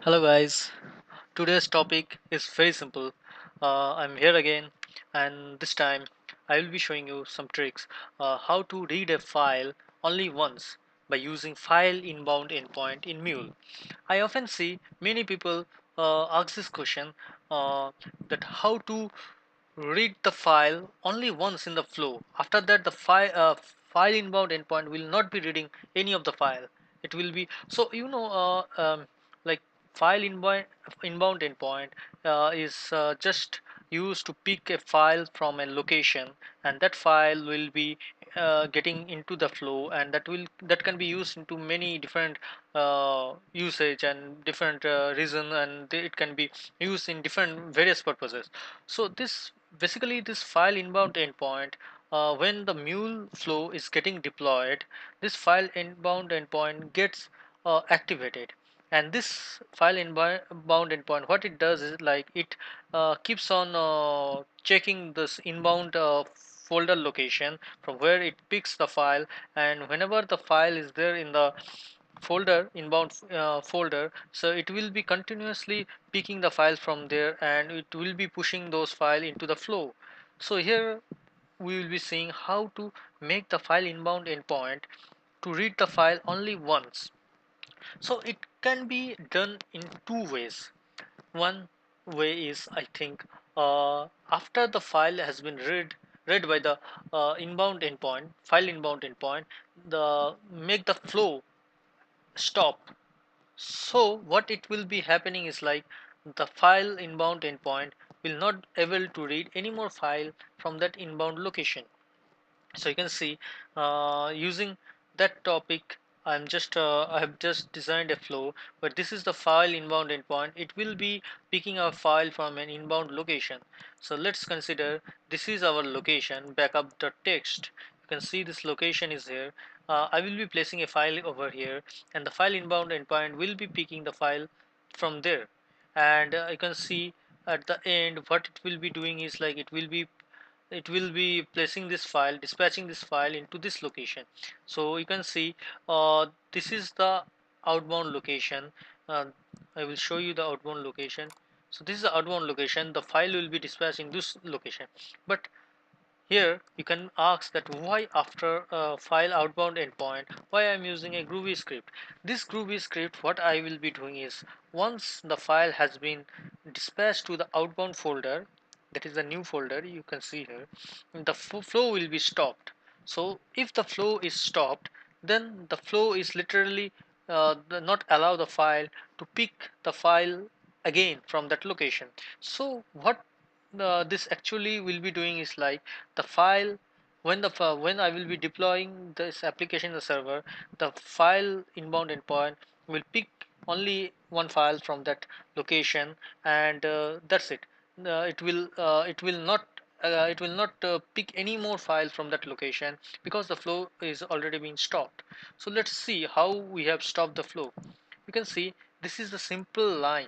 Hello guys, today's topic is very simple. I'm here again, and this time I will be showing you some tricks how to read a file only once by using file inbound endpoint in Mule. I often see many people ask this question that how to read the file only once in the flow. After that, the file inbound endpoint will not be reading any of the file. It will be so like file inbound endpoint is just used to pick a file from a location, and that file will be getting into the flow, and that can be used into many different usage and different reason, and it can be used in different various purposes. So this basically this file inbound endpoint, when the mule flow is getting deployed, this file inbound endpoint gets activated. And this file inbound endpoint, what it does is like it keeps on checking this inbound folder location from where it picks the file, and whenever the file is there in the folder inbound folder, so it will be continuously picking the files from there, and it will be pushing those files into the flow. So here we will be seeing how to make the file inbound endpoint to read the file only once. So it can be done in two ways. One way is, I think, after the file has been read by the inbound endpoint, file inbound endpoint, the make the flow stop. So what it will be happening is like the file inbound endpoint will not able to read any more file from that inbound location. So you can see, using that topic, I have just designed a flow, but this is the file inbound endpoint. It will be picking a file from an inbound location. So let's consider this is our location backup.txt. You can see this location is here. I will be placing a file over here, and the file inbound endpoint will be picking the file from there. And you can see at the end what it will be doing is like it will be placing this file, dispatching this file into this location. So you can see, this is the outbound location. uh, I will show you the outbound location. So this is the outbound location, the file will be dispatched in this location. But here you can ask that why after file outbound endpoint, why I'm using a Groovy script. This Groovy script, what I will be doing is, once the file has been dispatched to the outbound folder, that is the new folder you can see here, the flow will be stopped. So if the flow is stopped, then the flow is literally not allow the file to pick the file again from that location. So what this actually will be doing is like the file, when I will be deploying this application in the server, the file inbound endpoint will pick only one file from that location, and that's it. It will not pick any more file from that location, because the flow is already being stopped. So let's see how we have stopped the flow. You can see this is the simple line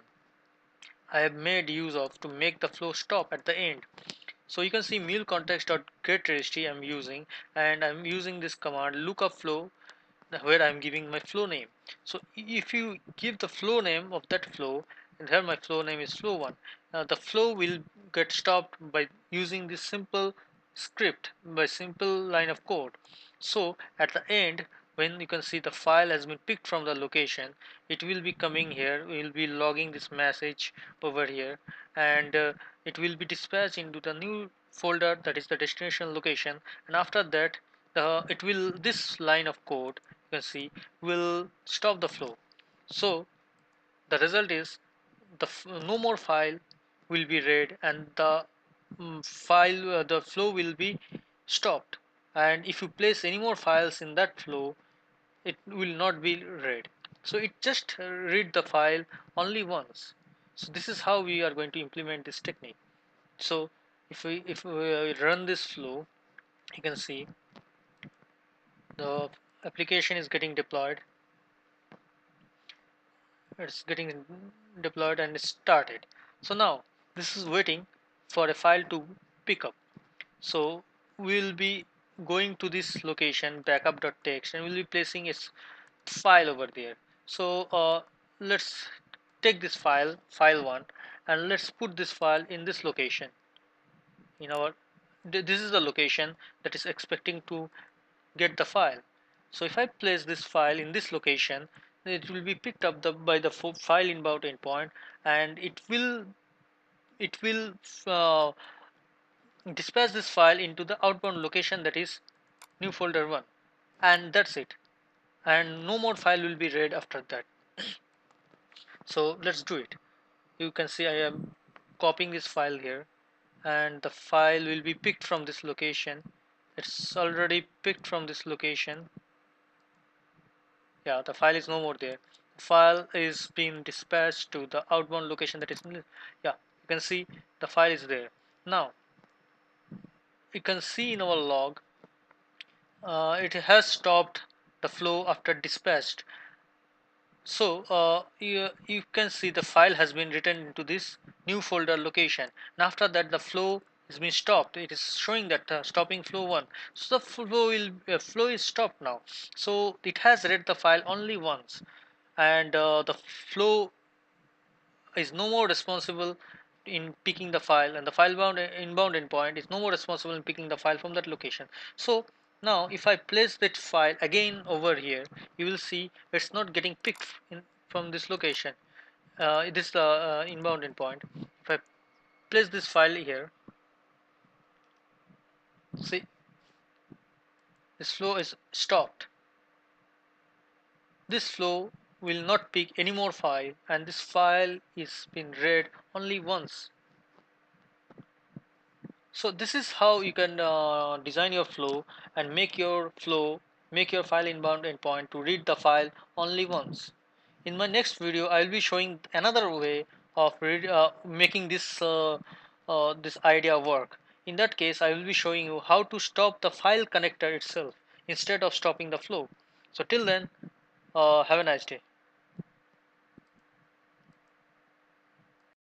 I have made use of to make the flow stop at the end. So you can see mule context.getRegistry I'm using, and I'm using this command lookup flow, where I'm giving my flow name. So if you give the flow name of that flow, and here my flow name is flow1, the flow will get stopped by using this simple script, by simple line of code. So at the end, when you can see the file has been picked from the location, it will be coming here, we will be logging this message over here, and it will be dispatched into the new folder, that is the destination location. And after that, it will, this line of code you can see, will stop the flow. So the result is no more file will be read, and the flow will be stopped. And if you place any more files in that flow, it will not be read. So it just read the file only once. So this is how we are going to implement this technique. So if we run this flow, you can see the application is getting deployed. It's getting deployed and it's started. So now this is waiting for a file to pick up. So we'll be going to this location backup.txt, and we'll be placing a file over there. So let's take this file1, and let's put this file in this location. In our this is the location that is expecting to get the file. So if I place this file in this location, it will be picked up by the file inbound endpoint, and it will uh, dispatch this file into the outbound location, that is new folder 1, and that's it. And no more file will be read after that. So let's do it. You can see I am copying this file here, and the file will be picked from this location. It's already picked from this location. Yeah, the file is no more there. The file is being dispatched to the outbound location, that is, yeah, you can see the file is there. Now you can see in our log, it has stopped the flow after dispatched. So you can see the file has been written into this new folder location, and after that the flow has been stopped. It is showing that stopping flow 1. So the flow is stopped now. So it has read the file only once, and the flow is no more responsible in picking the file, and the file bound inbound endpoint is no more responsible in picking the file from that location. So now if I place that file again over here, you will see it's not getting picked from this location. This is the inbound endpoint. If I place this file here, see, this flow is stopped. This flow will not pick any more file, and this file is been read only once. So this is how you can design your flow and make your file inbound endpoint to read the file only once. In my next video, I will be showing another way of making this idea work. In that case, I will be showing you how to stop the file connector itself instead of stopping the flow. So till then, have a nice day.